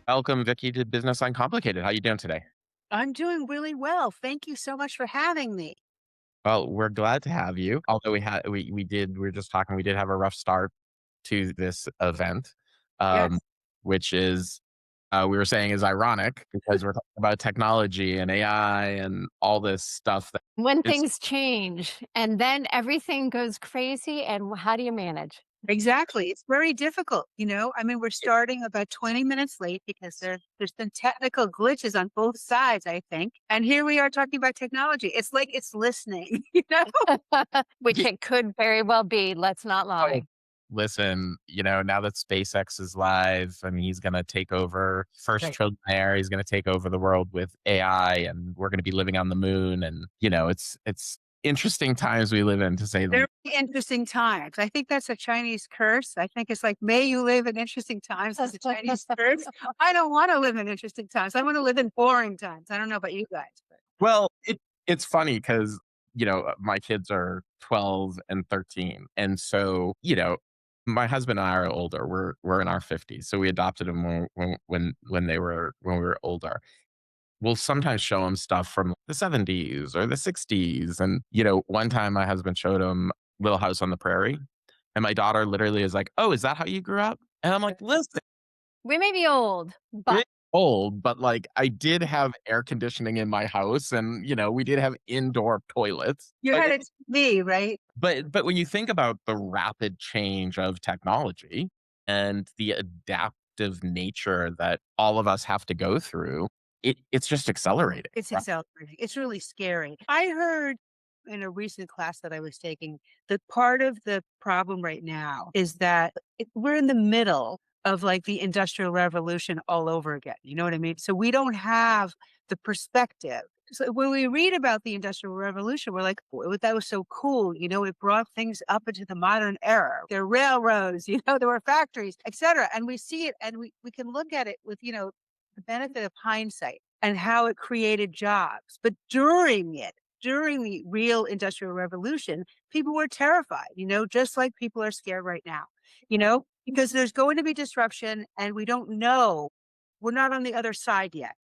Welcome, Vicky, to Business Uncomplicated. How you doing today? I'm doing really well. Thank you so much for having me. Well, we're glad to have you. Although we were just talking, we did have a rough start to this event, um, Yes. which is we were saying is ironic because we're talking about technology and AI and all this stuff that When is things change and then everything goes crazy, and how do you manage? Exactly. It's very difficult, you know? I mean, we're starting about 20 minutes late because there's been technical glitches on both sides, I think. And here we are talking about technology. It's like it's listening, you know? Which yeah, it could very well be, let's not oh, lie. listen, now that SpaceX is live, I mean, he's going to take over first Right. trillionaire. He's going to take over the world with AI, and we're going to be living on the moon. And it's interesting times we live in, to say the Very least. interesting times. I think that's a Chinese curse. I think it's like, may you live in interesting times is a Chinese curse. I don't want to live in interesting times. I want to live in boring times. I don't know about you guys, but Well, it's funny because my kids are 12 and 13, and so my husband and I are older. We're in our 50s, so we adopted them when we were older. We'll sometimes show them stuff from the 70s or the 60s. And, one time my husband showed him Little House on the Prairie. And my daughter literally is like, "Oh, is that how you grew up?" And I'm like, "Listen, We may be old, but bit old, but like I did have air conditioning in my house and, we did have indoor toilets." you had it me, right? But when you think about the rapid change of technology and the adaptive nature that all of us have to go through, it's just accelerating. It's Right? accelerating. It's really scary. I heard in a recent class that I was taking that part of the problem right now is that we're in the middle of like the industrial revolution all over again. You know what I mean? So we don't have the perspective. So when we read about the industrial revolution, we're like, "Oh, that was so cool. You know, it brought things up into the modern era. There are railroads, there were factories, etc." And we see it and we can look at it with, the benefit of hindsight and how it created jobs. But during the real industrial revolution, people were terrified, just like people are scared right now, because there's going to be disruption and we don't know. We're not on the other side yet.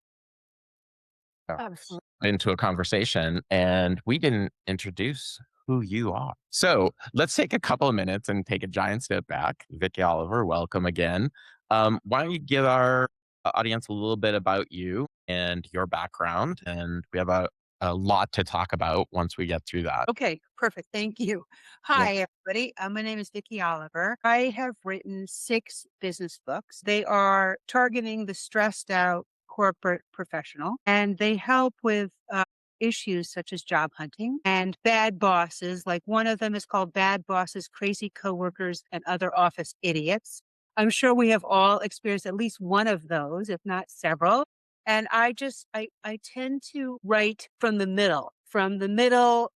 absolutely. Into a conversation and we didn't introduce who you are. So let's take a couple of minutes and take a giant step back. Vicky Oliver, welcome again. Why don't you give our audience a little bit about you and your background? And we have a lot to talk about once we get through that. Okay, perfect. Thank you. Well, Hi, everybody. My name is Vicky Oliver. I have written 6 business books. They are targeting the stressed out corporate professional, and they help with issues such as job hunting and bad bosses. Like one of them is called Bad Bosses, Crazy Coworkers, and Other Office Idiots. I'm sure we have all experienced at least one of those, if not several. And I tend to write from the middle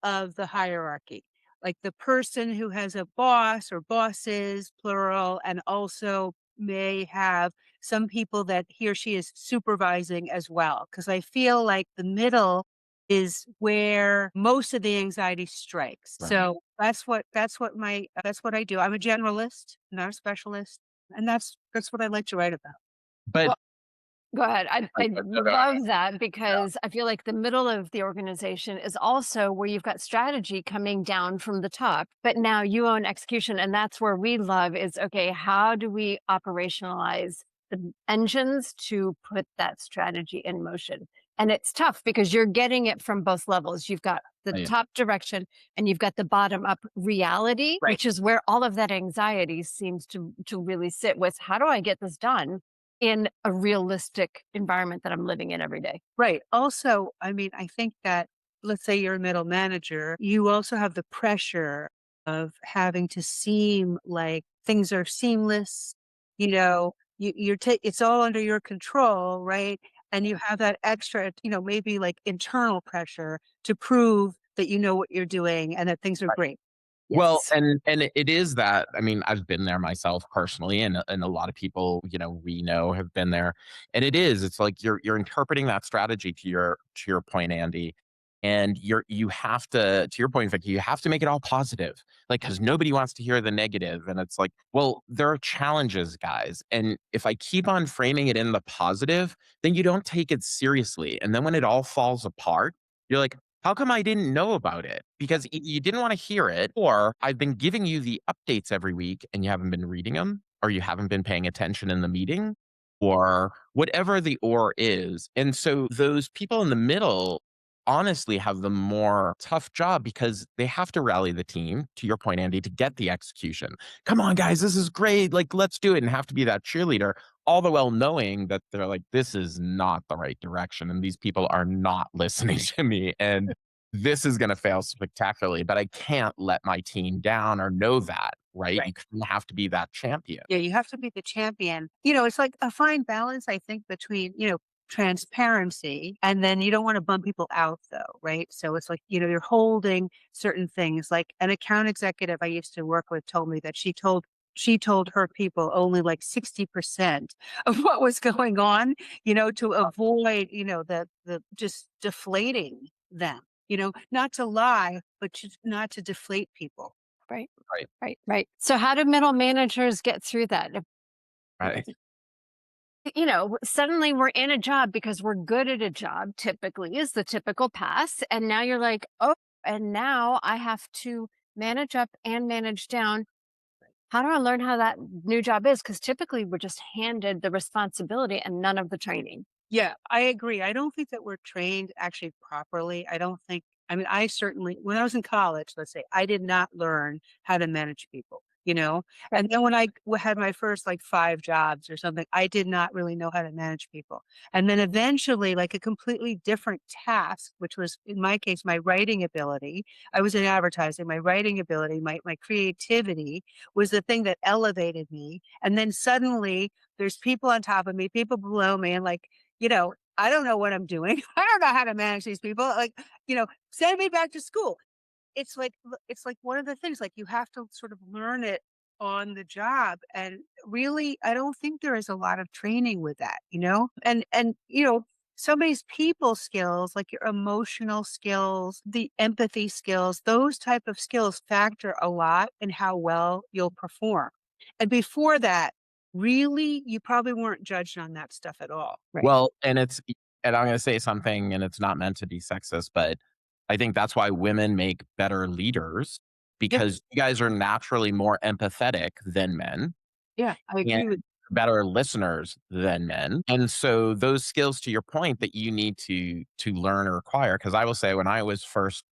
of the hierarchy, like the person who has a boss or bosses, plural, and also may have some people that he or she is supervising as well. Cause I feel like the middle is where most of the anxiety strikes. right. So that's what I do. I'm a generalist, not a specialist. And that's what I like to write about. But Well, go ahead. I no, go ahead. love that because I feel like the middle of the organization is also where you've got strategy coming down from the top, but now you own execution. And that's where we love is okay, how do we operationalize the engines to put that strategy in motion? And it's tough because you're getting it from both levels. You've got the Yeah. top direction and you've got the bottom up reality, Right. which is where all of that anxiety seems to really sit with how do I get this done in a realistic environment that I'm living in every day. Right. Also, I mean, I think that let's say you're a middle manager, you also have the pressure of having to seem like things are seamless. It's all under your control, right? And you have that extra, maybe like internal pressure to prove that you know what you're doing and that things are great. Well, Yes. and it is that. I mean, I've been there myself personally, and a lot of people, we know have been there. And it's like you're interpreting that strategy to your point, Andy. And you have to your point, Vicky, you have to make it all positive. Like, because nobody wants to hear the negative. And it's like, well, there are challenges, guys. And if I keep on framing it in the positive, then you don't take it seriously. And then when it all falls apart, you're like, how come I didn't know about it? Because you didn't want to hear it, or I've been giving you the updates every week and you haven't been reading them, or you haven't been paying attention in the meeting, or whatever the or is. And so those people in the middle honestly have the more tough job because they have to rally the team, to your point, Andy, to get the execution. Come on, guys, this is great. Like, let's do it, and have to be that cheerleader, all the while knowing that they're like, this is not the right direction. And these people are not listening to me. And this is going to fail spectacularly, but I can't let my team down or know that, right? You Right. kind of have to be that champion. Yeah, you have to be the champion. It's like a fine balance, I think, between, transparency and then you don't want to bum people out though, right? So it's like, you're holding certain things. Like an account executive I used to work with told me that she told her people only like 60% of what was going on, to avoid, the just deflating them, not to lie, but not to deflate people. Right. Right. Right. Right. So how do middle managers get through that? Right. Suddenly we're in a job because we're good at a job, typically, is the typical pass. And now you're like, oh, and now I have to manage up and manage down. How do I learn how that new job is? Because typically we're just handed the responsibility and none of the training. Yeah, I agree. I don't think that we're trained actually properly. I certainly, when I was in college, let's say, I did not learn how to manage people, Right. And then when I had my first like 5 jobs or something, I did not really know how to manage people. And then eventually, like a completely different task, which was in my case, my writing ability. I was in advertising, my writing ability, my creativity was the thing that elevated me. And then suddenly there's people on top of me, people below me, and like, I don't know what I'm doing. I don't know how to manage these people. Like, send me back to school. It's like one of the things, like you have to sort of learn it on the job. And really, I don't think there is a lot of training with that, and somebody's people skills, like your emotional skills, the empathy skills, those type of skills factor a lot in how well you'll perform. And before that, really, you probably weren't judged on that stuff at all. Right. Well, and I'm gonna say something, and it's not meant to be sexist, but I think that's why women make better leaders, Yeah, because you guys are naturally more empathetic than men yeah, I and agree with. better listeners than men. And so those skills, to your point, that you need to learn or acquire, because I will say when I was first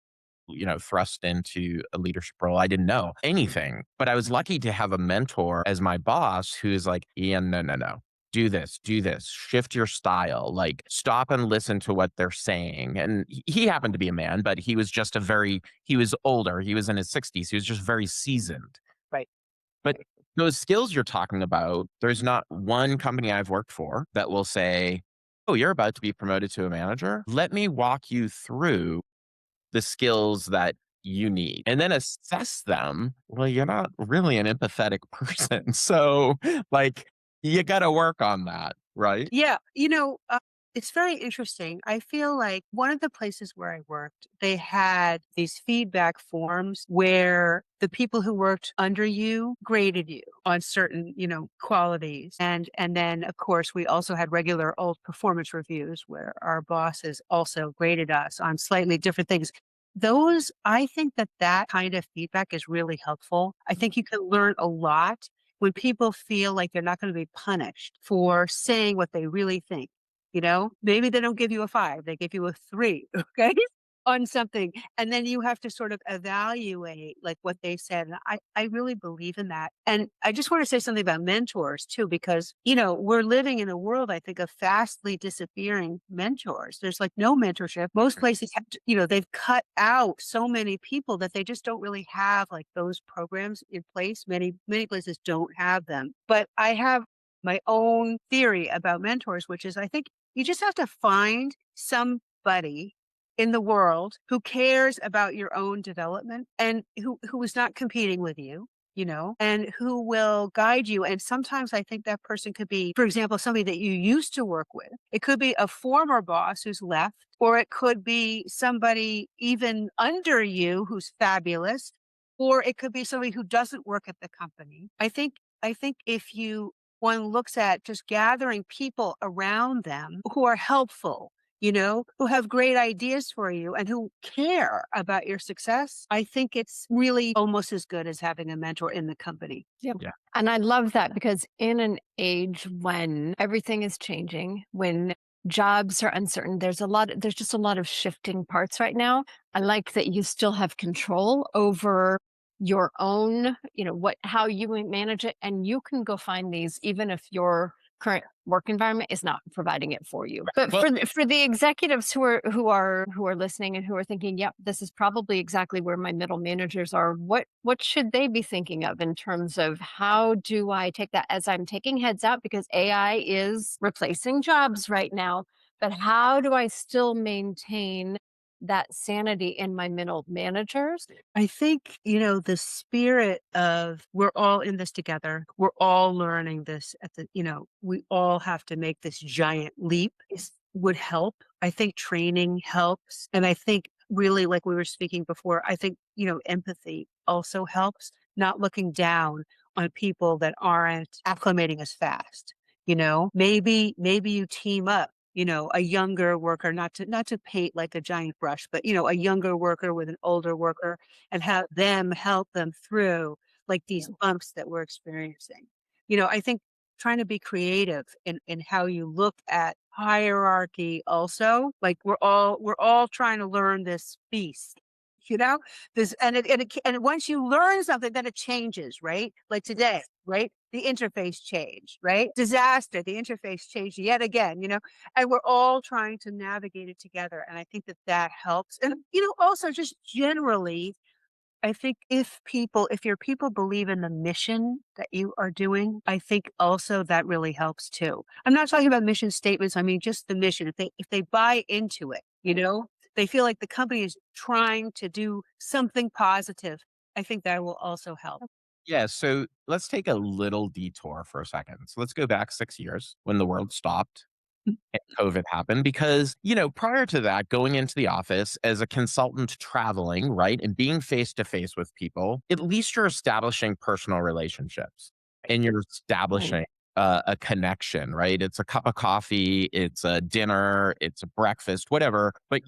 thrust into a leadership role, I didn't know anything, but I was lucky to have a mentor as my boss who's like, Ian, no, no, no. Do this, shift your style, like stop and listen to what they're saying. And he happened to be a man, but he was older. He was in his 60s. He was just very seasoned. Right. But those skills you're talking about, there's not one company I've worked for that will say, oh, you're about to be promoted to a manager. Let me walk you through the skills that you need and then assess them. Well, you're not really an empathetic person. So, like, you got to work on that, right? Yeah, it's very interesting. I feel like one of the places where I worked, they had these feedback forms where the people who worked under you graded you on certain, qualities. And then of course we also had regular old performance reviews where our bosses also graded us on slightly different things. I think that kind of feedback is really helpful. I think you can learn a lot when people feel like they're not going to be punished for saying what they really think. Maybe they don't give you a 5, they give you a 3, okay, on something. And then you have to sort of evaluate like what they said. And I really believe in that. And I just want to say something about mentors too, because, we're living in a world, I think, of fastly disappearing mentors. There's like no mentorship. Most places have, they've cut out so many people that they just don't really have like those programs in place. Many places don't have them. But I have my own theory about mentors, which is I think you just have to find somebody in the world who cares about your own development and who is not competing with you. and who will guide you. And sometimes I think that person could be, for example, somebody that you used to work with. It could be a former boss who's left, or it could be somebody even under you who's fabulous, or it could be somebody who doesn't work at the company. I think if you one looks at just gathering people around them who are helpful, who have great ideas for you and who care about your success, I think it's really almost as good as having a mentor in the company. Yep. Yeah. And I love that because in an age when everything is changing, when jobs are uncertain, there's just a lot of shifting parts right now. I like that you still have control over your own, how you manage it. And you can go find these even if your current work environment is not providing it for you. But Well, for the executives who are listening and who are thinking, yep, this is probably exactly where my middle managers are. What should they be thinking of in terms of how do I take that as I'm taking heads out because AI is replacing jobs right now, but how do I still maintain that sanity in my middle managers? I think, the spirit of we're all in this together. We're all learning this we all have to make this giant leap would help. I think training helps. And I think really, like we were speaking before, I think, empathy also helps, not looking down on people that aren't acclimating as fast. Maybe you team up, a younger worker, not to paint like a giant brush, but a younger worker with an older worker and have them help them through like these bumps that we're experiencing. I think trying to be creative in how you look at hierarchy also, like we're all trying to learn this beast. You know, this and once you learn something, then it changes, right? Like today, right? The interface changed, right? Disaster, the interface changed yet again, and we're all trying to navigate it together. And I think that helps. And, also just generally, I think if your people believe in the mission that you are doing, I think also that really helps too. I'm not talking about mission statements. I mean, just the mission. If they buy into it, they feel like the company is trying to do something positive. I think that will also help. yeah. So let's take a little detour for a second. So let's go back 6 years when the world stopped and COVID happened because, prior to that, going into the office as a consultant traveling, right, and being face to face with people, at least you're establishing personal relationships and you're Right. establishing a connection, right? It's a cup of coffee, it's a dinner, it's a breakfast, whatever. But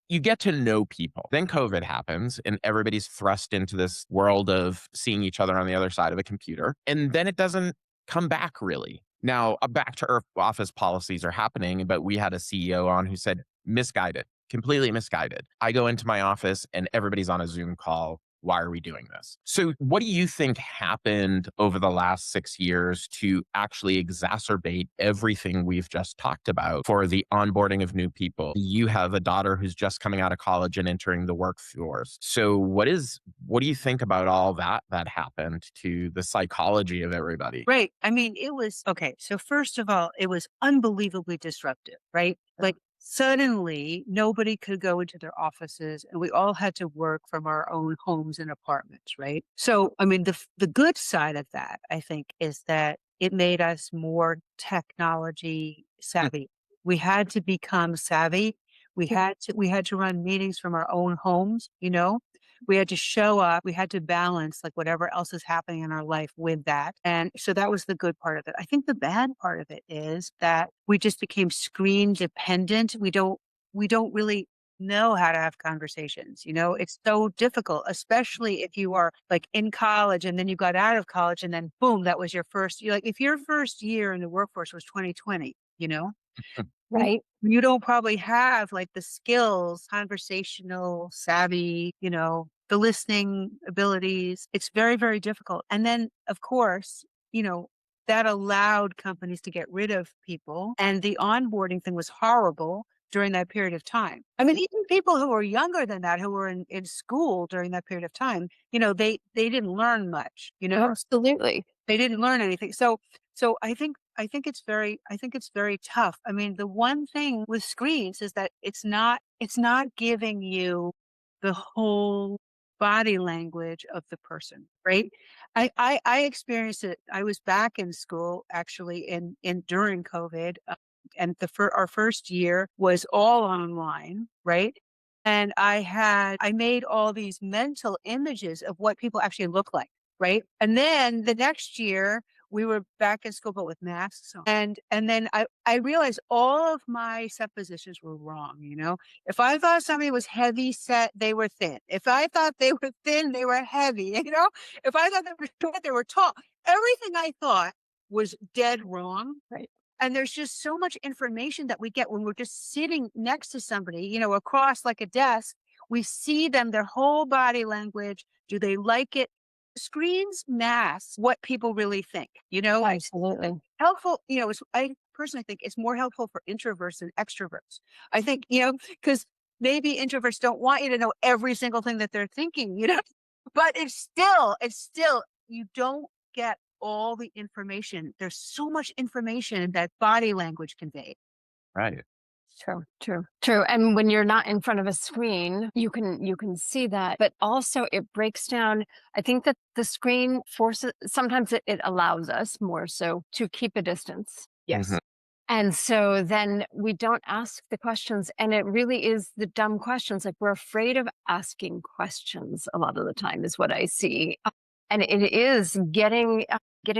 you get to know people. Then COVID happens and everybody's thrust into this world of seeing each other on the other side of a computer. And then it doesn't come back really. Now, back to earth office policies are happening, but we had a CEO on who said misguided, completely misguided. I go into my office and everybody's on a Zoom call. Why are we doing this? So, what do you think happened over the last 6 years to actually exacerbate everything we've just talked about for the onboarding of new people? You have a daughter who's just coming out of college and entering the workforce. So, what do you think about all that happened to the psychology of everybody? Right. I mean, it was okay. So first of all, it was unbelievably disruptive, right? Like suddenly nobody could go into their offices and we all had to work from our own homes and apartments, right? So, I mean, the good side of that, I think, is that it made us more technology savvy. We had to become savvy. We had to run meetings from our own homes. We had to show up. We had to balance like whatever else is happening in our life with that. And so that was the good part of it. I think the bad part of it is that we just became screen dependent. We don't really know how to have conversations. It's so difficult, especially if you are like in college and then you got out of college and then boom, that was your first, you like if your first year in the workforce was 2020, you Right. you don't probably have like the skills, conversational, savvy, the listening abilities. It's very, very difficult. And then, of course, you know, that allowed companies to get rid of people. And the onboarding thing was horrible during that period of time. I mean, even people who were younger than that, who were in school during that period of time, they didn't learn much, Absolutely. they didn't learn anything. So I think it's very tough. I mean, the one thing with screens is that it's not giving you the whole body language of the person, right? I experienced it. I was back in school actually in during COVID, and our first year was all online, right? And I made all these mental images of what people actually look like, right? And then the next year we were back in school, but with masks on. And then I realized all of my suppositions were wrong, you know? If I thought somebody was heavy set, they were thin. If I thought they were thin, they were heavy, you know? If I thought they were short, they were tall. Everything I thought was dead wrong. Right. And there's just so much information that we get when we're just sitting next to somebody, you know, across like a desk. We see them, their whole body language. Do they like it? Screens mask what people really think, you know, Absolutely. helpful, you know, I personally think it's more helpful for introverts than extroverts. I think, you know, because maybe introverts don't want you to know every single thing that they're thinking, you know, but it's still, you don't get all the information. There's so much information that body language convey. Right. True, true, true. And when you're not in front of a screen, you can see that, but also it breaks down. I think that the screen forces sometimes it allows us more so to keep a distance. Mhm. Yes. And so then we don't ask the questions. And it really is the dumb questions. Like we're afraid of asking questions a lot of the time, is what I see. And it is getting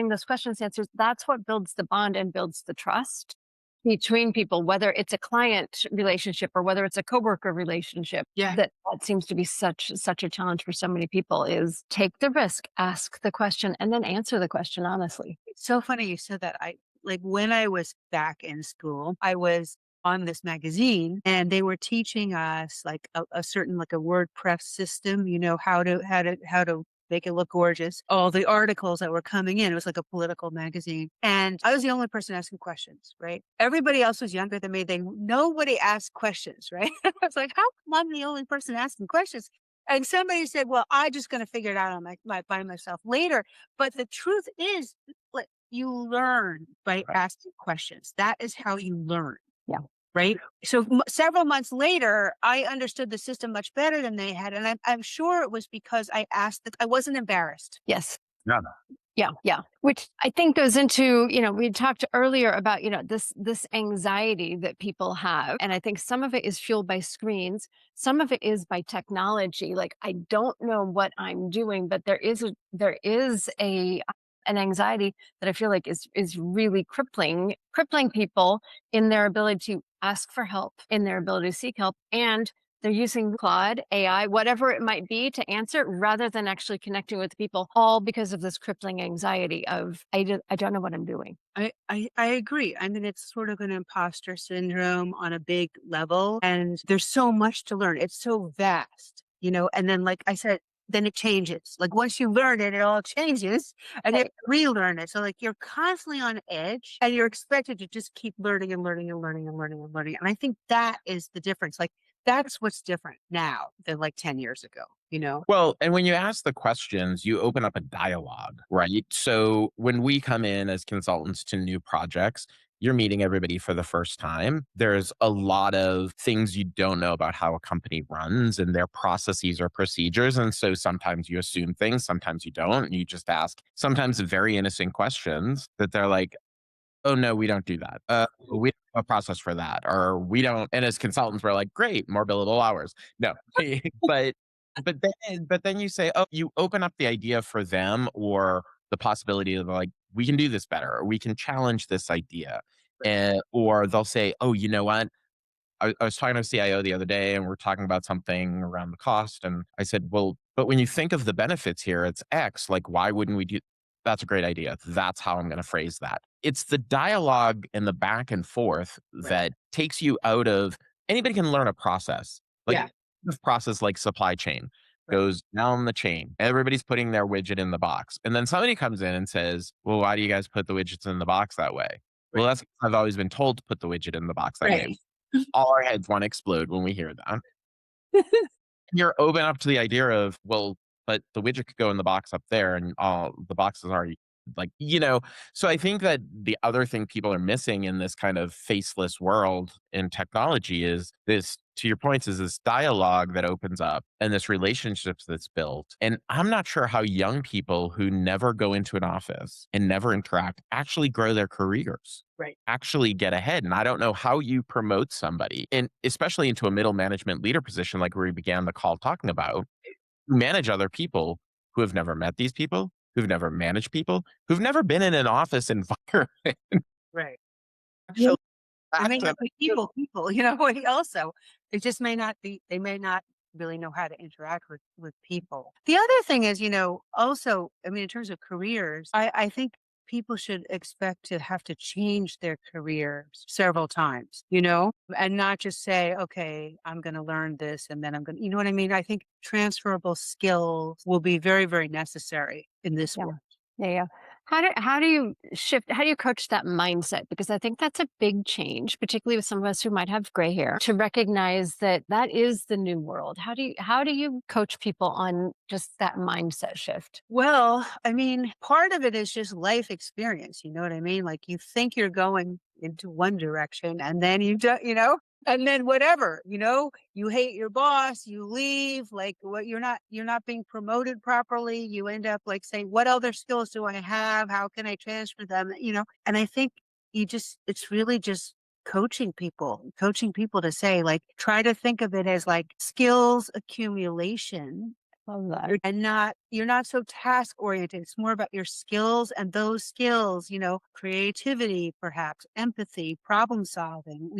those questions answered. That's what builds the bond and builds the trust between people, whether it's a client relationship or whether it's a coworker relationship. Yeah. That seems to be such a challenge for so many people is take the risk, ask the question, and then answer the question honestly. It's so funny you said that. I like when I was back in school, I was on this magazine and they were teaching us like a certain like a WordPress system, you know, how to make it look gorgeous. All the articles that were coming in, it was like a political magazine. And I was the only person asking questions, right? Everybody else was younger than me. Nobody asked questions, right? I was like, how come I'm the only person asking questions? And somebody said, well, I'm just going to figure it out on by myself later. But the truth is, like, you learn by Right. asking questions. That is how you learn, Yeah. right? So several months later, I understood the system much better than they had, and I'm sure it was because I asked. I wasn't embarrassed. Yes. Yeah. Yeah, yeah. Which I think goes into, we talked earlier about, this anxiety that people have. And I think some of it is fueled by screens. Some of it is by technology. Like I don't know what I'm doing, but there is an anxiety that I feel like is really crippling people in their ability to ask for help, in their ability to seek help. And they're using Claude, AI, whatever it might be to answer rather than actually connecting with people, all because of this crippling anxiety of, I don't know what I'm doing. I agree. I mean, it's sort of an imposter syndrome on a big level, and there's so much to learn. It's so vast, you know. And then, like I said, then it changes. Like once you learn it, it all changes, and you have Right. to relearn it. So, like you're constantly on edge, and you're expected to just keep learning and learning and learning and learning and learning. And I think that is the difference. Like that's what's different now than like 10 years ago. You know? Well, and when you ask the questions, you open up a dialogue, right? So when we come in as consultants to new projects, you're meeting everybody for the first time. There's a lot of things you don't know about how a company runs and their processes or procedures. And so sometimes you assume things, sometimes you don't. And you just ask sometimes very innocent questions that they're like, oh, no, we don't do that. We don't have a process for that. Or we don't. And as consultants, we're like, great, more billable hours. No, but but then you say, oh, you open up the idea for them or the possibility of like, we can do this better, or we can challenge this idea. And, or they'll say, oh, you know what? I was talking to a CIO the other day and we're talking about something around the cost. And I said, well, but when you think of the benefits here, it's X. Like, why wouldn't we do? That's a great idea. That's how I'm going to phrase that. It's the dialogue and the back and forth Right. that takes you out of anybody can learn a process. Like Yeah. this process, like supply chain Right. goes down the chain. Everybody's putting their widget in the box. And then somebody comes in and says, well, why do you guys put the widgets in the box that way? Well, Right. that's I've always been told to put the widget in the box that way. Right. All our heads want to explode when we hear that. You're open up to the idea of, well, but the widget could go in the box up there and all the boxes are so I think that the other thing people are missing in this kind of faceless world in technology is this to your points is this dialogue that opens up and this relationships that's built. And I'm not sure how young people who never go into an office and never interact actually grow their careers, Right. actually get ahead. And I don't know how you promote somebody, and especially into a middle management leader position, like we began the call talking about, manage other people who have never met these people, who've never managed people, who've never been in an office environment. Right. Actually, They may that's not an be ideal. people, also. It just may not be they may not really know how to interact with people. The other thing is, also, I mean, in terms of careers, I think people should expect to have to change their careers several times, and not just say, okay, I'm going to learn this and then I'm going to, you know what I mean? I think transferable skills will be very, very necessary in this Yeah. world. Yeah, yeah. How do you shift? How do you coach that mindset? Because I think that's a big change, particularly with some of us who might have gray hair, to recognize that that is the new world. How do you coach people on just that mindset shift? Well, I mean, part of it is just life experience. You know what I mean? Like you think you're going into one direction and then you do, and then whatever, you hate your boss, you leave, like what you're not being promoted properly. You end up like saying, what other skills do I have? How can I transfer them? And I think it's really just coaching people to say, like, try to think of it as like skills accumulation Love that. and you're not so task oriented. It's more about your skills and those skills, creativity, perhaps empathy, problem solving,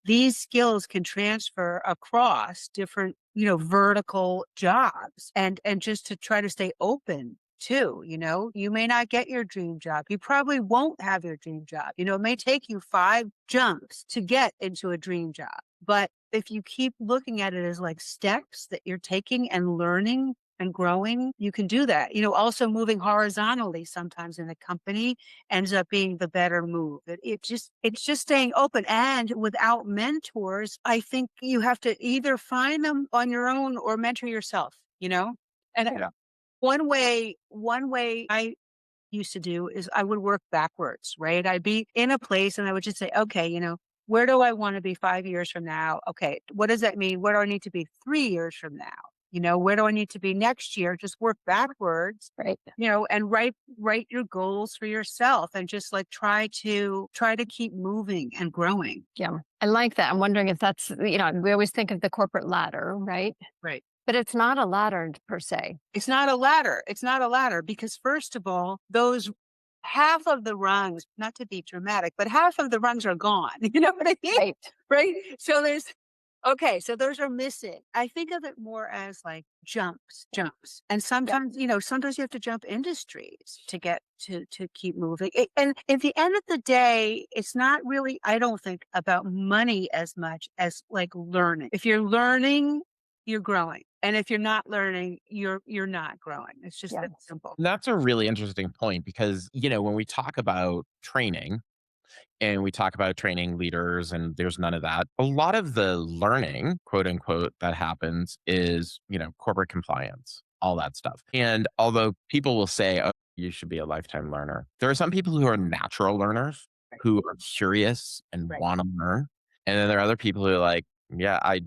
these skills can transfer across different, vertical jobs and just to try to stay open too, you may not get your dream job. You probably won't have your dream job. It may take you 5 jumps to get into a dream job. But if you keep looking at it as like steps that you're taking and learning and growing, you can do that. Also moving horizontally sometimes in a company ends up being the better move. It's just staying open. And without mentors, I think you have to either find them on your own or mentor yourself. And Yeah. one way I used to do is I would work backwards, right? I'd be in a place and I would just say, okay, where do I want to be 5 years from now? Okay, what does that mean? Where do I need to be 3 years from now? Where do I need to be next year? Just work backwards, Right. and write your goals for yourself and just like try to keep moving and growing. Yeah. I like that. I'm wondering if that's, we always think of the corporate ladder, right? Right. But it's not a ladder per se. It's not a ladder. It's not a ladder because first of all, those half of the rungs, not to be dramatic, but half of the rungs are gone. You know what I mean? Right. Right? So those are missing. I think of it more as like jumps. And Yep. sometimes you have to jump industries to get to keep moving. And at the end of the day, it's not really, I don't think, about money as much as like learning. If you're learning, you're growing. And if you're not learning, you're not growing. It's just Yeah. that simple. That's a really interesting point because, when we talk about training and we talk about training leaders and there's none of that, a lot of the learning, quote unquote, that happens is, corporate compliance, all that stuff. And although people will say, oh, you should be a lifetime learner, there are some people who are natural learners Right. who are curious and Right. want to learn. And then there are other people who are like, yeah, I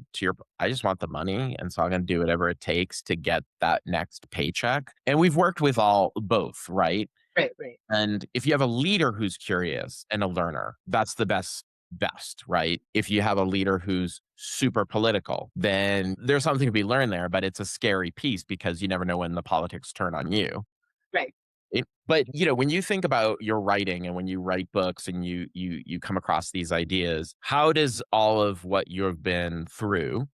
just want the money. And so I'm going to do whatever it takes to get that next paycheck. And we've worked with both, right? Right. Right. And if you have a leader who's curious and a learner, that's the best, right? If you have a leader who's super political, then there's something to be learned there, but it's a scary piece because you never know when the politics turn on you. Right. But when you think about your writing and when you write books and you come across these ideas, how does all of what you've been through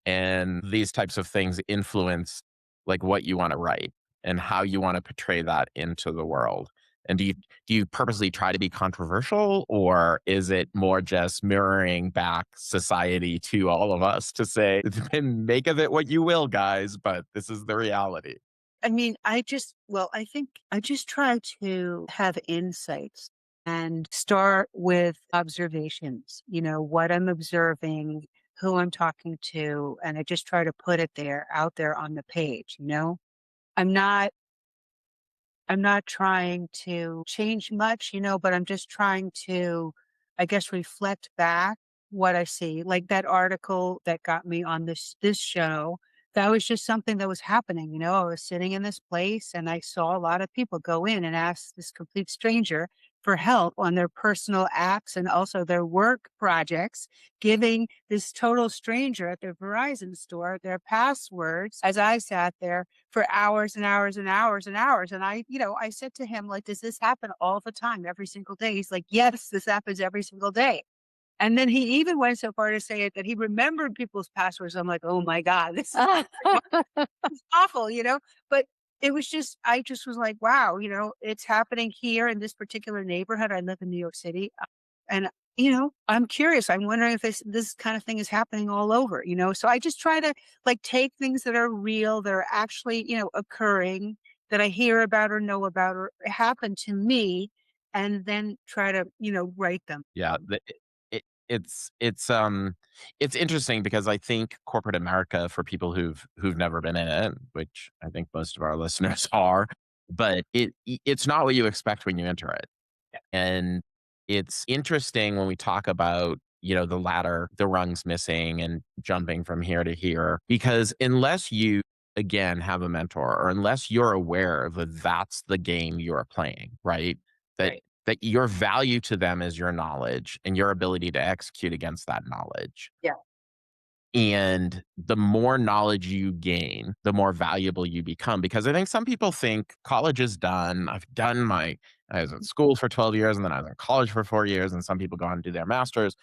and these types of things influence like what you want to write and how you want to portray that into the world? And do you purposely try to be controversial, or is it more just mirroring back society to all of us to say, make of it what you will, guys, but this is the reality? I mean, I think I just try to have insights and start with observations, what I'm observing, who I'm talking to, and I just try to put it out there on the page. I'm not, I'm not trying to change much, but I'm just trying to, I guess, reflect back what I see. Like that article that got me on this show, that was just something that was happening. I was sitting in this place and I saw a lot of people go in and ask this complete stranger for help on their personal apps and also their work projects, giving this total stranger at their Verizon store their passwords as I sat there for hours and hours and hours and hours. And I said to him, like, does this happen all the time, every single day? He's like, yes, this happens every single day. And then he even went so far to say it that he remembered people's passwords. I'm like, "Oh my god, this is awful." But it was just I just was like, "Wow," it's happening here in this particular neighborhood. I live in New York City, and, I'm curious. I'm wondering if this kind of thing is happening all over. So I just try to, like, take things that are real, that are actually, occurring, that I hear about or know about or happen to me, and then try to, write them. Yeah, it it's interesting because I think corporate America for people who've never been in it, which I think most of our listeners are, but it's not what you expect when you enter it. And it's interesting when we talk about, the ladder, the rungs missing and jumping from here to here, because unless you, again, have a mentor or unless you're aware that that's the game you're playing, right? That, Right. that your value to them is your knowledge and your ability to execute against that knowledge. Yeah. And the more knowledge you gain, the more valuable you become. Because I think some people think college is done. I was in school for 12 years and then I was in college for 4 years. And some people go on and do their master's.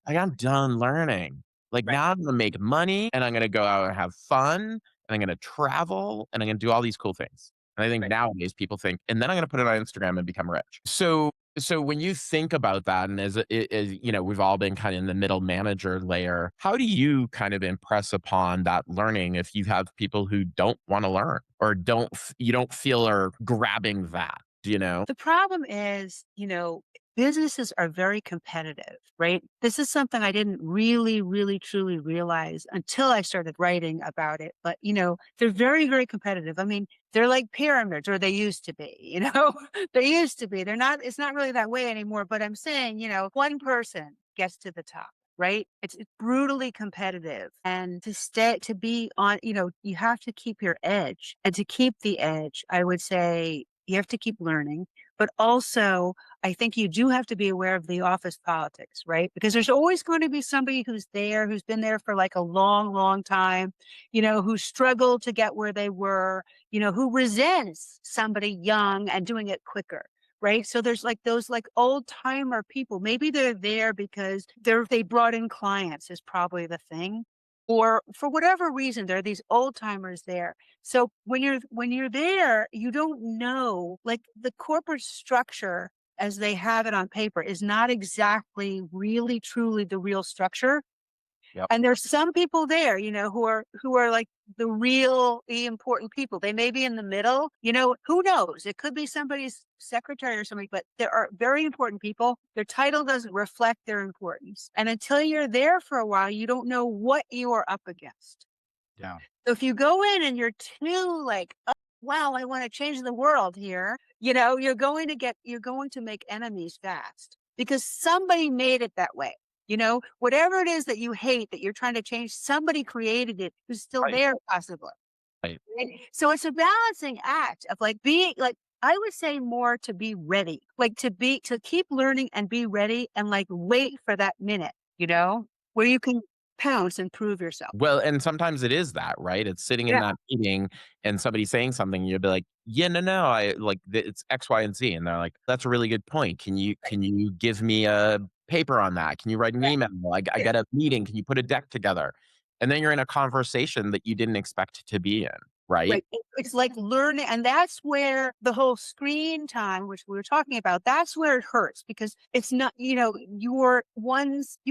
Like, I'm done learning. Like, Right. now I'm gonna make money and I'm gonna go out and have fun and I'm gonna travel and I'm gonna do all these cool things. And I think Right. nowadays people think, and then I'm gonna put it on Instagram and become rich. So when you think about that, and we've all been kind of in the middle manager layer, how do you kind of impress upon that learning if you have people who don't want to learn or you don't feel are grabbing that, do you know? The problem is, businesses are very competitive, right? This is something I didn't really, really, truly realize until I started writing about it. But, they're very, very competitive. I mean, they're like pyramids, or they used to be. They used to be. It's not really that way anymore. But I'm saying, one person gets to the top. Right? It's brutally competitive. And to be on, you have to keep your edge. And to keep the edge, I would say you have to keep learning, but also I think you do have to be aware of the office politics, right? Because there's always going to be somebody who's been there for like a long, long time, who struggled to get where they were, who resents somebody young and doing it quicker. Right. So there's like those like old timer people. Maybe they're there because they brought in clients is probably the thing. Or for whatever reason, there are these old timers there. So when you're there, you don't know, like the corporate structure as they have it on paper is not exactly really truly the real structure. Yep. And there's some people there, who are like the really important people. They may be in the middle, who knows? It could be somebody's secretary or somebody, but there are very important people. Their title doesn't reflect their importance. And until you're there for a while, you don't know what you are up against. Yeah. So if you go in and you're too like, "Oh, wow, I want to change the world here," you're going to make enemies fast because somebody made it that way. Whatever it is that you hate that you're trying to change, somebody created it who's still Right. there possibly. Right. Right? So it's a balancing act of like being like, I would say more to be ready, like to keep learning and be ready and like wait for that minute, where you can pounce and prove yourself. Well, and sometimes it is that, right? It's sitting in Yeah. that meeting and somebody saying something, you'll be like, "Yeah, no, I like it's X, Y, and Z." And they're like, "That's a really good point. Can you give me a paper on that? Can you write an email? I got a meeting. Can you put a deck together?" And then you're in a conversation that you didn't expect to be in, right? Right. It's like learning, and that's where the whole screen time, which we were talking about, that's where it hurts because it's not, you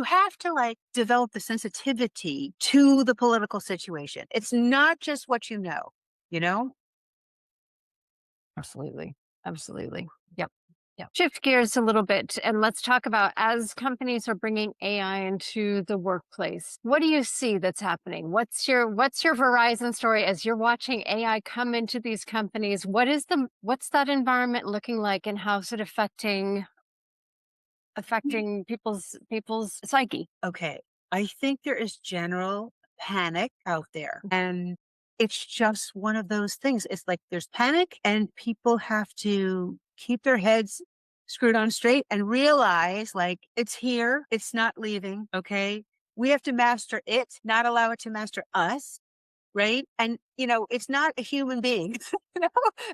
have to like develop the sensitivity to the political situation. It's not just what you know, you know? Absolutely. Absolutely. Yep. Yep. Shift gears a little bit and let's talk about as companies are bringing AI into the workplace. What do you see that's happening? What's your Verizon story as you're watching AI come into these companies? What's that environment looking like and how's it affecting affecting people's psyche? Okay. I think there is general panic out there. And it's just one of those things. It's like there's panic and people have to keep their heads screwed on straight and realize like it's here, it's not leaving. Okay. We have to master it, not allow it to master us. Right. And, it's not a human being. you know,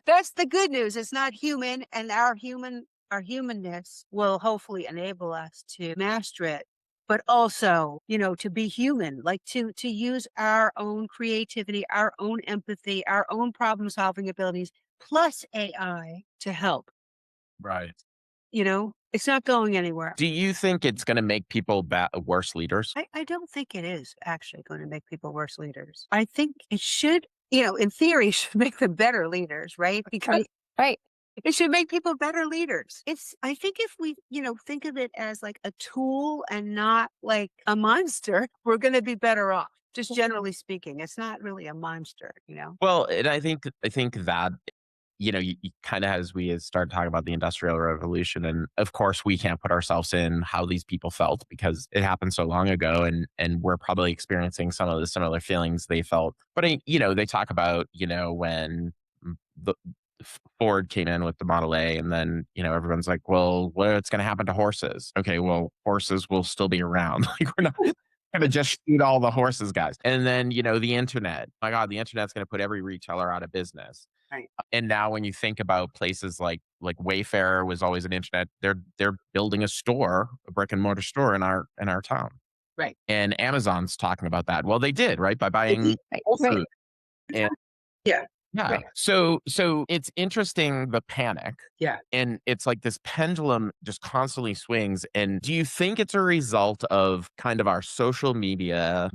that's the good news. It's not human. And our humanness will hopefully enable us to master it, but also, to be human, like to use our own creativity, our own empathy, our own problem solving abilities, plus AI to help. Right. It's not going anywhere. Do you think it's going to make people worse leaders? I don't think it is actually going to make people worse leaders. I think it should, in theory, should make them better leaders, right? Because Right. Right. it should make people better leaders. I think if we, think of it as like a tool and not like a monster, we're going to be better off. Just generally speaking, it's not really a monster. Well, and I think that you kind of as we had started talking about the Industrial Revolution, and of course we can't put ourselves in how these people felt because it happened so long ago, and we're probably experiencing some of the similar feelings they felt. But they talk about when the Ford came in with the Model A, and then everyone's like, well, what's going to happen to horses? Okay, well, horses will still be around. Like we're not going to just shoot all the horses, guys. And then the internet. My God, the internet's going to put every retailer out of business. Right. And now when you think about places like Wayfair was always an internet, they're building a store, a brick and mortar store in our town. Right. And Amazon's talking about that. Well, they did, right? By Mhm. buying Right. Whole Right. Foods. And Yeah. yeah. Right. So it's interesting the panic. Yeah. And it's like this pendulum just constantly swings. And do you think it's a result of kind of our social media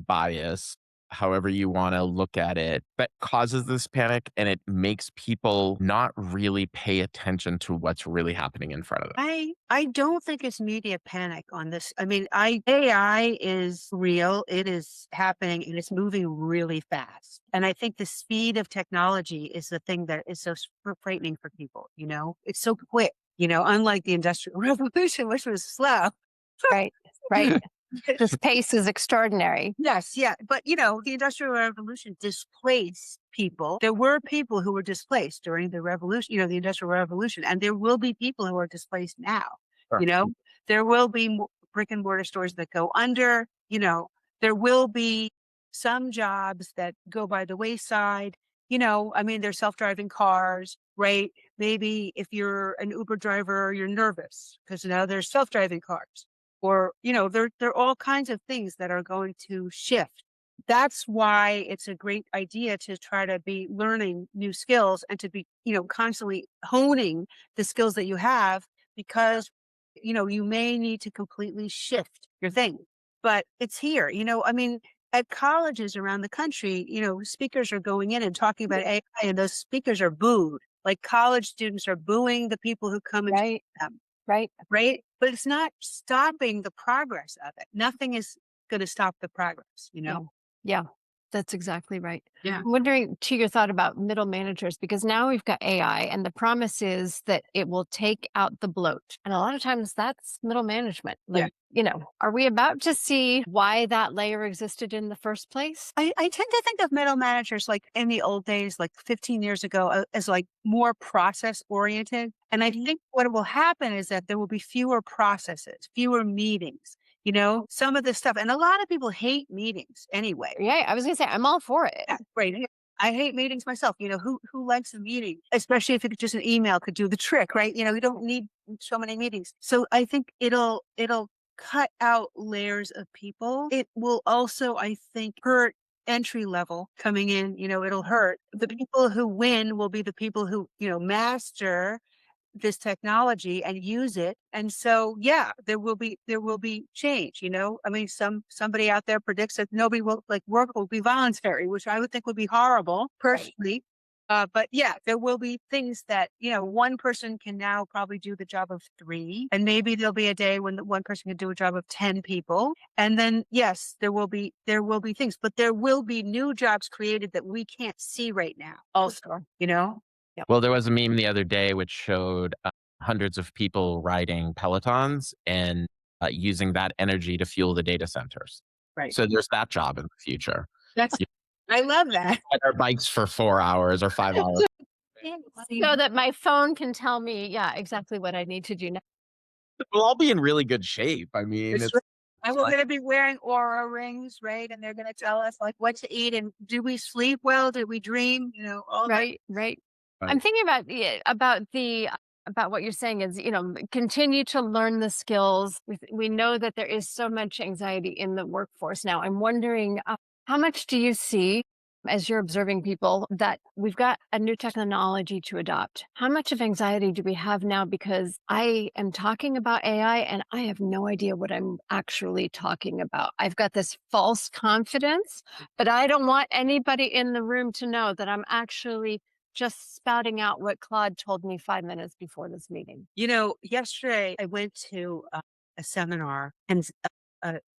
bias, however you want to look at it, that causes this panic and it makes people not really pay attention to what's really happening in front of them? I don't think it's media panic on this. I mean, AI is real. It is happening and it's moving really fast. And I think the speed of technology is the thing that is so frightening for people. It's so quick, unlike the Industrial Revolution, which was slow. Right. Right. This pace is extraordinary. Yes, yeah. But the Industrial Revolution displaced people. There were people who were displaced during the revolution, the Industrial Revolution, and there will be people who are displaced now. Sure. You know, there will be brick and mortar stores that go under, there will be some jobs that go by the wayside. I mean, there's self-driving cars, right? Maybe if you're an Uber driver, you're nervous because now there's self-driving cars or there are all kinds of things that are going to shift. That's why it's a great idea to try to be learning new skills and to be constantly honing the skills that you have because you may need to completely shift your thing, but it's here. I mean, at colleges around the country, speakers are going in and talking about AI and those speakers are booed. Like college students are booing the people who come and Right. them. Right. Right? But it's not stopping the progress of it. Nothing is gonna stop the progress, you Yeah. know? Yeah. That's exactly right. Yeah. I'm wondering to your thought about middle managers because now we've got AI and the promise is that it will take out the bloat. And a lot of times that's middle management. Yeah. Like, are we about to see why that layer existed in the first place? I tend to think of middle managers like in the old days, like 15 years ago, as like more process oriented. And I think what will happen is that there will be fewer processes, fewer meetings, some of this stuff. And a lot of people hate meetings anyway. Yeah, I was going to say, I'm all for it. Yeah, right. I hate meetings myself. Who likes a meeting, especially if just an email could do the trick, right? You don't need so many meetings. So I think it'll cut out layers of people. It will also, I think, hurt entry level coming in. It'll hurt. The people who win will be the people who, master this technology and use it. And so, yeah, there will be change, I mean, somebody out there predicts that nobody will like work will be voluntary, which I would think would be horrible personally. But yeah, there will be things that, one person can now probably do the job of three. And maybe there'll be a day when the one person can do a job of 10 people. And then, yes, there will be things, but there will be new jobs created that we can't see right now also, Sure. you know? Yep. Well, there was a meme the other day which showed hundreds of people riding Pelotons and using that energy to fuel the data centers. Right. So there's that job in the future. That's You I love that. ride our bikes for 4 hours or 5 hours. So that my phone can tell me, yeah, exactly what I need to do now. We'll all be in really good shape. I mean, It's it's right. And we're gonna be wearing Aura rings, right? And they're gonna tell us, like, what to eat and do we sleep well? Did we dream? All that. Right, right. I'm like, thinking about about what you're saying is, continue to learn the skills. We know that there is so much anxiety in the workforce now. I'm wondering, how much do you see as you're observing people that we've got a new technology to adopt? How much of anxiety do we have now because I am talking about AI and I have no idea what I'm actually talking about? I've got this false confidence, but I don't want anybody in the room to know that I'm actually just spouting out what Claude told me 5 minutes before this meeting. Yesterday I went to a seminar and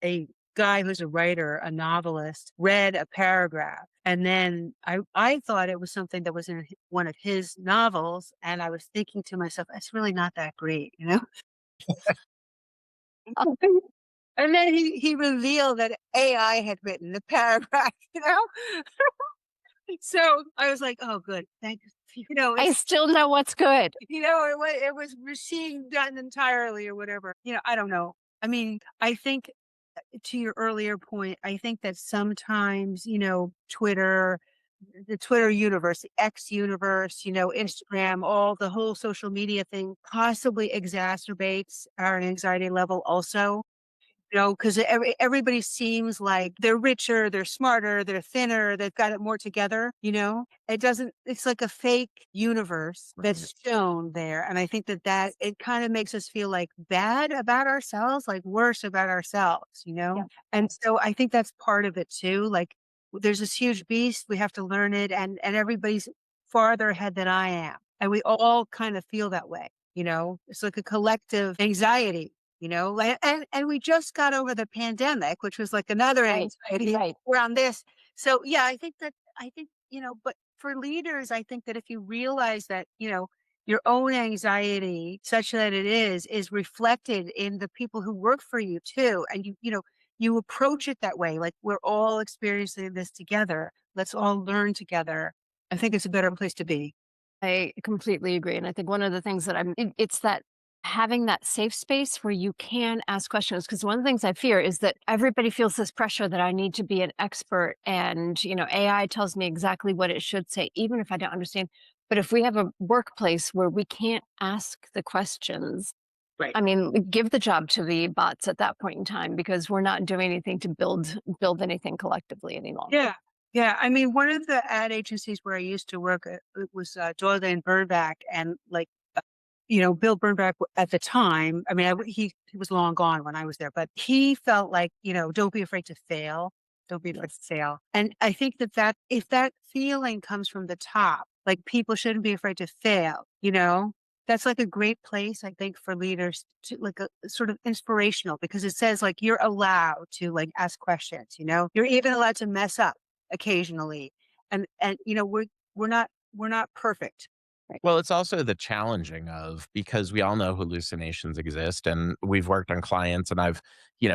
a guy who's a writer, a novelist, read a paragraph. And then I thought it was something that was in one of his novels. And I was thinking to myself, it's really not that great. And then he revealed that AI had written the paragraph. So I was like, oh, good. Thank you. I It's, still know what's good. it was machine done entirely or whatever. I don't know. I mean, I think to your earlier point, I think that sometimes, Twitter, the Twitter universe, the X universe, Instagram, all the whole social media thing possibly exacerbates our anxiety level also. Because everybody seems like they're richer, they're smarter, they're thinner, they've got it more together. It doesn't, it's like a fake universe right. that's shown there. And I think that it kind of makes us feel like bad about ourselves, like worse about ourselves. Yeah. And so I think that's part of it too. Like there's this huge beast, we have to learn it, and everybody's farther ahead than I am. And we all kind of feel that way. It's like a collective anxiety. And we just got over the pandemic, which was like another Right. anxiety Right. around this. So yeah, I think, but for leaders, I think that if you realize that, your own anxiety, such that it is reflected in the people who work for you too. And you approach it that way. Like we're all experiencing this together. Let's all learn together. I think it's a better place to be. I completely agree. And I think one of the things that it's that having that safe space where you can ask questions. Because one of the things I fear is that everybody feels this pressure that I need to be an expert and, AI tells me exactly what it should say, even if I don't understand. But if we have a workplace where we can't ask the questions, Right. I mean, give the job to the bots at that point in time because we're not doing anything to build anything collectively any longer. Yeah. Yeah. I mean, one of the ad agencies where I used to work, it was Doyle and Bernbach, and like, Bill Bernbach at the time, I mean, he was long gone when I was there, but he felt like, don't be afraid to fail. Don't be afraid to Yes. fail. And I think that if that feeling comes from the top, like people shouldn't be afraid to fail. That's like a great place, I think, for leaders to like a sort of inspirational, because it says like you're allowed to like ask questions. You're even allowed to mess up occasionally. And we're not perfect. Right. Well, it's also the challenging of, because we all know hallucinations exist, and we've worked on clients, and I've,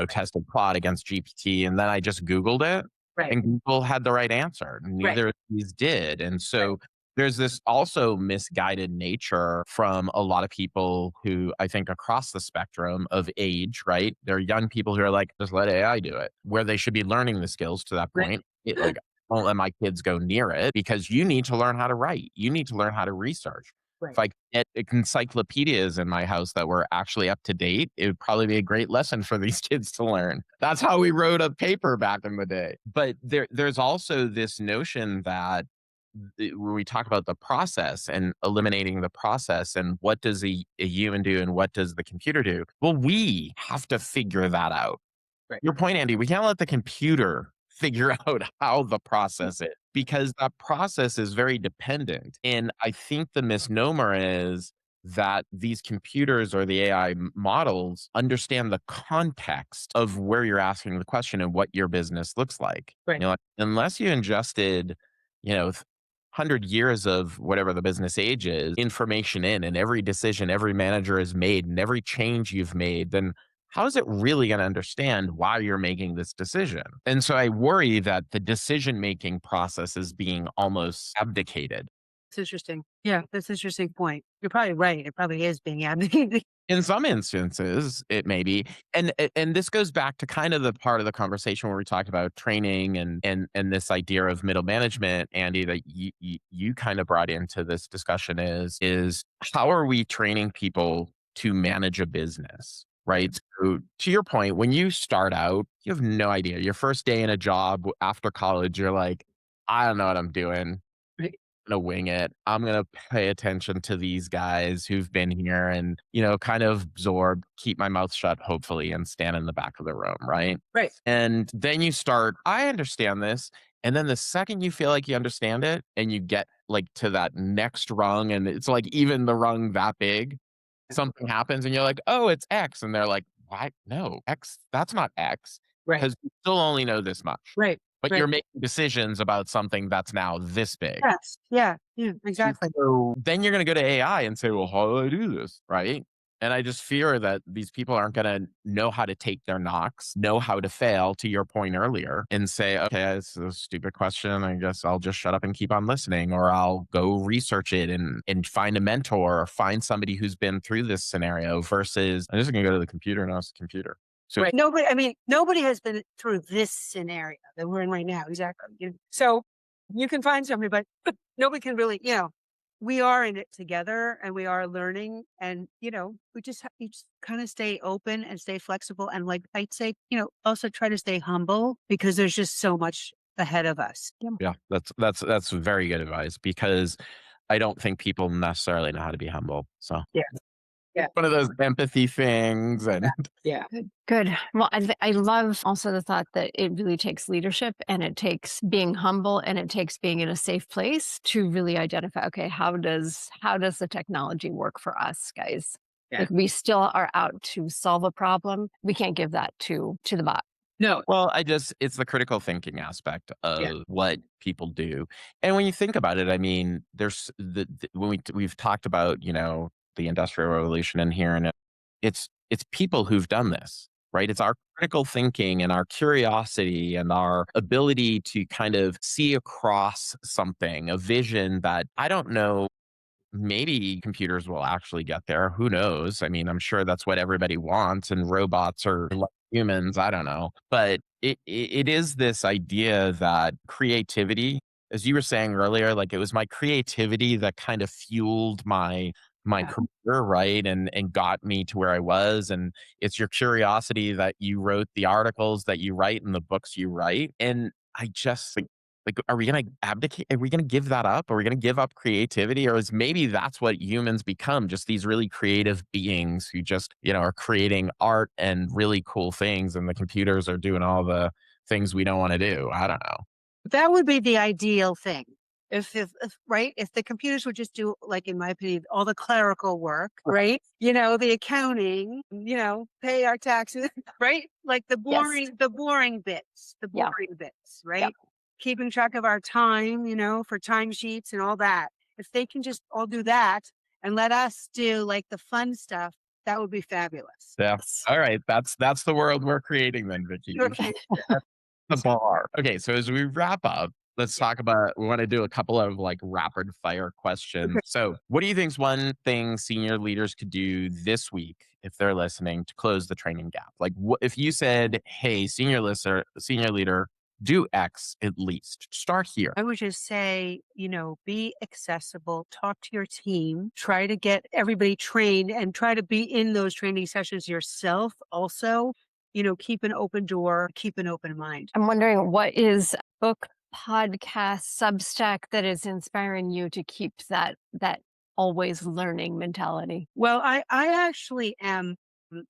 tested Claude against GPT, and then I just Googled it Right. and Google had the right answer. Right. Neither of these did. And Right. so there's this also misguided nature from a lot of people who, I think, across the spectrum of age, right? There are young people who are like, just let AI do it, where they should be learning the skills to that Right. point. Like, won't let my kids go near it because you need to learn how to write. You need to learn how to research. If Right. I get encyclopedias in my house that were actually up to date, it would probably be a great lesson for these kids to learn. That's how we wrote a paper back in the day. But there's also this notion that when we talk about the process and eliminating the process and what does a human do and what does the computer do? Well, we have to figure that out. Right. Your point, Andy, we can't let the computer figure out how the process is, because that process is very dependent. And I think the misnomer is that these computers or the AI models understand the context of where you're asking the question and what your business looks like. Right. Like, unless you ingested, you know, 100 years of whatever the business age is, information in, and every decision every manager has made and every change you've made, then how is it really going to understand why you're making this decision? And so I worry that the decision making process is being almost abdicated. It's interesting. Yeah, that's an interesting point. You're probably right. It probably is being advocated. In some instances, it may be, and this goes back to kind of the part of the conversation where we talked about training and this idea of middle management, Andy, that you kind of brought into this discussion is how are we training people to manage a business, right? So to your point, when you start out, you have no idea. Your first day in a job after college, you're like, I don't know what I'm doing. Right. Gonna wing it. I'm gonna pay attention to these guys who've been here and, kind of absorb, keep my mouth shut, hopefully, and stand in the back of the room, right? Right. And then you start, I understand this. And then the second you feel like you understand it and you get like to that next rung, and it's like even the rung that big, something happens and you're like, oh, it's X. And they're like, what? No, X, that's not X. Right. Because you still only know this much. Right. But Right. you're making decisions about something that's now this big. Yes. Yeah. Yeah. Exactly. So then you're going to go to AI and say, well, how do I do this? Right. And I just fear that these people aren't going to know how to take their knocks, know how to fail, to your point earlier, and say, okay, it's a stupid question. I guess I'll just shut up and keep on listening, or I'll go research it and find a mentor or find somebody who's been through this scenario versus I'm just going to go to the computer and ask the computer. So Right. Nobody, I mean, nobody has been through this scenario that we're in right now. Exactly. So you can find somebody, but nobody can really, we are in it together and we are learning and, we just kind of stay open and stay flexible. And like I'd say, also try to stay humble because there's just so much ahead of us. Yeah. yeah, that's very good advice because I don't think people necessarily know how to be humble. So Yeah. Yeah. one of those empathy things and Yeah. Good. Good. Well, I love also the thought that it really takes leadership and it takes being humble and it takes being in a safe place to really identify, okay, how does the technology work for us, guys? Yeah. Like we still are out to solve a problem. We can't give that to the bot. No. well, it's the critical thinking aspect Yeah. of what people do. And when you think about it, I mean, there's when we've talked about, the industrial revolution in here and it's people who've done this, right? It's our critical thinking and our curiosity and our ability to kind of see across something, a vision that I don't know. Maybe computers will actually get there. Who knows? I mean, I'm sure that's what everybody wants, and robots are like humans. I don't know. But it is this idea that creativity, as you were saying earlier, like it was my creativity that kind of fueled my Yeah. career, right? And got me to where I was. And it's your curiosity that you wrote the articles that you write and the books you write. And I just like, are we gonna abdicate? Are we gonna give that up? Are we gonna give up creativity? Or is maybe that's what humans become, just these really creative beings who just, are creating art and really cool things, and the computers are doing all the things we don't want to do. I don't know. That would be the ideal thing. If right, if the computers would just do, like, in my opinion, all the clerical work, right? The accounting, pay our taxes, right? Like Yes. the boring bits, Yeah. Yeah. right? Keeping track of our time, for timesheets and all that. If they can just all do that and let us do like the fun stuff, that would be fabulous. Yeah. Yes. All right. That's the world we're creating then, Vicky. The bar. Okay, so as we wrap up, let's talk about we want to do a couple of like rapid fire questions. So, what do you think is one thing senior leaders could do this week if they're listening to close the training gap? Like if you said, "Hey, senior leader, do X at least. Start here." I would just say, be accessible, talk to your team, try to get everybody trained and try to be in those training sessions yourself also. Keep an open door, keep an open mind. I'm wondering what is a book, podcast, Substack that is inspiring you to keep that always learning mentality. Well, I actually am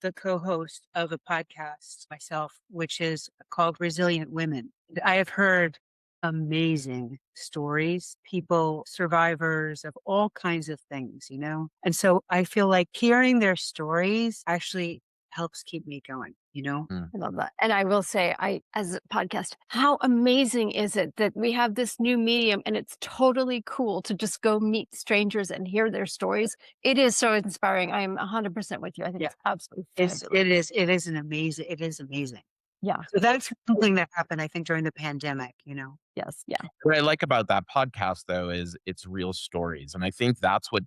the co-host of a podcast myself, which is called Resilient Women. I have heard amazing stories, people, survivors of all kinds of things. And so I feel like hearing their stories actually helps keep me going. you know? Mm. I love that. And I will say, as a podcast, how amazing is it that we have this new medium and it's totally cool to just go meet strangers and hear their stories. It is so inspiring. I am 100% with you. I think Yeah. it's absolutely It's fabulous. it is an amazing it is amazing. Yeah. So that's something that happened, I think, during the pandemic, you know? Yes. Yeah. What I like about that podcast though is it's real stories. And I think that's what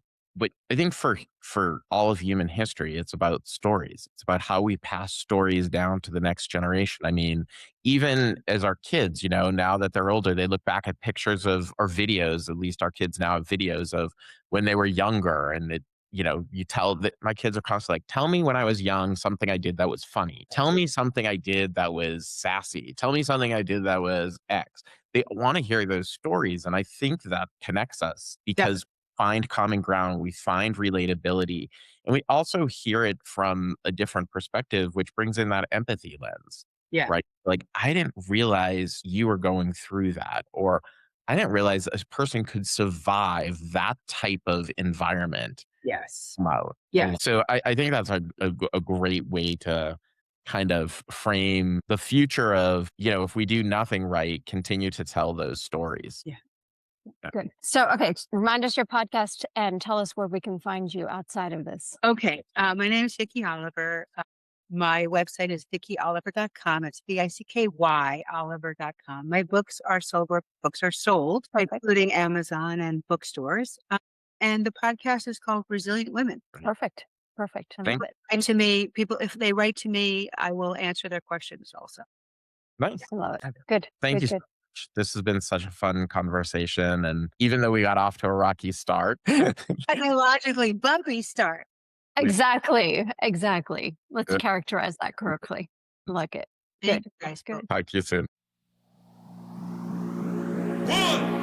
I think for all of human history, it's about stories. It's about how we pass stories down to the next generation. I mean, even as our kids, now that they're older, they look back at pictures of or videos, at least our kids now have videos of when they were younger and you tell that my kids are constantly like, tell me when I was young, something I did that was funny. Tell me something I did that was sassy. Tell me something I did that was X. They want to hear those stories. And I think that connects us Definitely. because find common ground, we find relatability, and we also hear it from a different perspective, which brings in that empathy lens, Yeah. right? Like, I didn't realize you were going through that, or I didn't realize a person could survive that type of environment. Yes. Wow. Yes. And so I think that's a great way to kind of frame the future of, if we do nothing right, continue to tell those stories. Yeah. Yeah. Good. So, okay, remind us your podcast and tell us where we can find you outside of this. Okay. My name is Vicky Oliver. My website is vickyoliver.com. It's VICKY Oliver.com. My books are sold where books are sold, Perfect. including Amazon and bookstores. And the podcast is called Resilient Women. Perfect. Perfect. I love Thank it. And to me, people, if they write to me, I will answer their questions also. Nice. I love it. Okay. Good. Thank Good. you so Good. much. This has been such a fun conversation. And even though we got off to a rocky start, Psychologically bumpy start. we Exactly. Exactly. Let's characterize that correctly. I like it. Thank Good. you guys both. Good. talk to you soon. One,